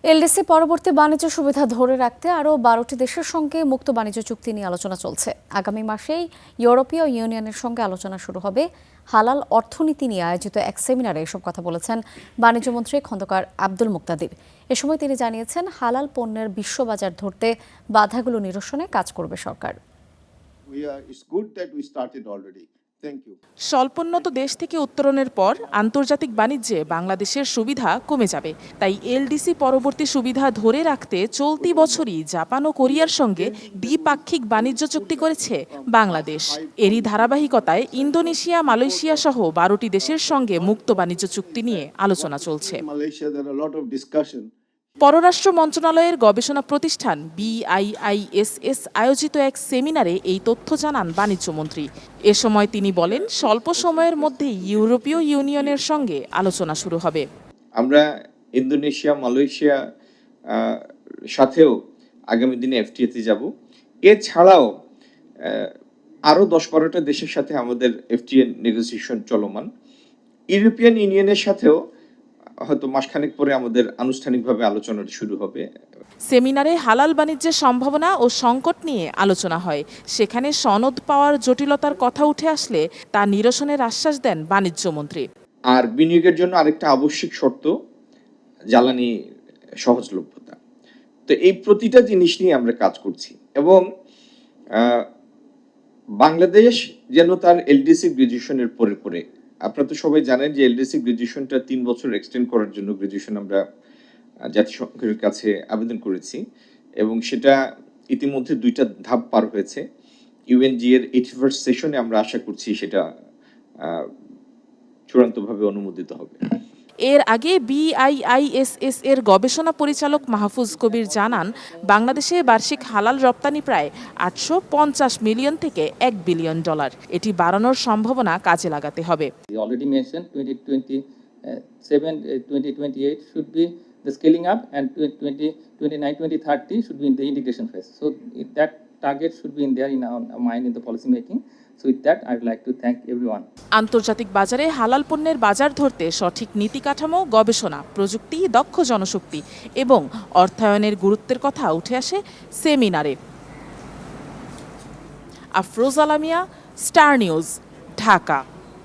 LDC পরবর্তী বাণিজ্য সুবিধা ধরে রাখতে আরও 12টি দেশের সঙ্গে মুক্ত বাণিজ্য চুক্তি নিয়ে আলোচনা চলছে। আগামী মাসেই ইউরোপীয় ইউনিয়নের সঙ্গে আলোচনা শুরু হবে। হালাল অর্থনীতি নিয়ে আয়োজিত এক সেমিনারে এসব কথা বলেছেন বাণিজ্যমন্ত্রী খন্দকার আব্দুল মুক্তাদির। এ সময় তিনি জানিয়েছেন, হালাল পণ্যের বিশ্ববাজার ধরতে বাধাগুলো নিরসনে কাজ করবে সরকার। স্বল্পোন্নত দেশ থেকে উত্তরণের পর আন্তর্জাতিক বাণিজ্যে বাংলাদেশের সুবিধা কমে যাবে। তাই এলডিসি পরবর্তী সুবিধা ধরে রাখতে চলতি বছরই জাপান ও কোরিয়ার সঙ্গে দ্বিপাক্ষিক বাণিজ্য চুক্তি করেছে বাংলাদেশ। এরই ধারাবাহিকতায় ইন্দোনেশিয়া, মালয়েশিয়া সহ 12টি দেশের সঙ্গে মুক্ত বাণিজ্য চুক্তি নিয়ে আলোচনা চলছে। পররাষ্ট্র মন্ত্রণালয়ের গবেষণা প্রতিষ্ঠান BIISS আয়োজিত এক সেমিনারে এই তথ্য জানান বাণিজ্যমন্ত্রী। এ সময় তিনি বলেন, স্বল্প সময়ের মধ্যেই ইউরোপীয় ইউনিয়নের সঙ্গে আলোচনা শুরু হবে। আমরা ইন্দোনেশিয়া, মালয়েশিয়া সাথেও আগামী দিনে এফটিএতে যাব। এছাড়াও আরো 10-12টা দেশের সাথে আমাদের এফটিএ নেগোসিয়েশন চলমান। ইউরোপিয়ান ইউনিয়নের সাথেও হয়তো মাসখানেক পরে আমাদের আনুষ্ঠানিকভাবে আলোচনা শুরু হবে। সেমিনারে হালাল বাণিজ্যের সম্ভাবনা ও সংকট নিয়ে আলোচনা হয়। সেখানে সনদ পাওয়ার জটিলতার কথা উঠে আসলে তা নিরসনের আশ্বাস দেন বাণিজ্যমন্ত্রী। আর বিনিয়োগের জন্য আরেকটা আবশ্যিক শর্ত জ্বালানি সহজলভ্যতা। তো এই প্রতিটা জিনিস নিয়ে আমরা কাজ করছি এবং বাংলাদেশ যেন তার এলডিসি গ্রাজুয়েশনের পরে আপনারা তো সবাই জানেন যে এলডিসি গ্রাজুয়েশনটা 3 বছর এক্সটেন্ড করার জন্য গ্রাজুয়েশন আমরা জাতিসংঘের কাছে আবেদন করেছি এবং সেটা ইতিমধ্যে 2টা ধাপ পার হয়েছে। ইউএনজি এর 81st সেশনে আমরা আশা করছি সেটা চূড়ান্তভাবে অনুমোদিত হবে। এর আগে BIISS এর গবেষণা পরিচালক মাহফুজ কবির জানান, বাংলাদেশে বার্ষিক হালাল রপ্তানি প্রায় 850 মিলিয়ন থেকে $1 বিলিয়ন। এটি বাড়ানোর সম্ভাবনা কাজে লাগাতে হবে। Already mentioned 2027-2028 should be the scaling up and 2029-2030 should be in the integration phase. So that target should be in there in our mind in the policy making. So with that, I would like to thank everyone. আন্তর্জাতিক বাজারে হালাল পণ্যের বাজার ধরতে সঠিক নীতি কাঠামো, গবেষণা, প্রযুক্তি, দক্ষ জনশক্তি এবং অর্থায়নের গুরুত্বের কথা উঠে আসে সেমিনারে। Afroz Alamiya, Star News, Dhaka.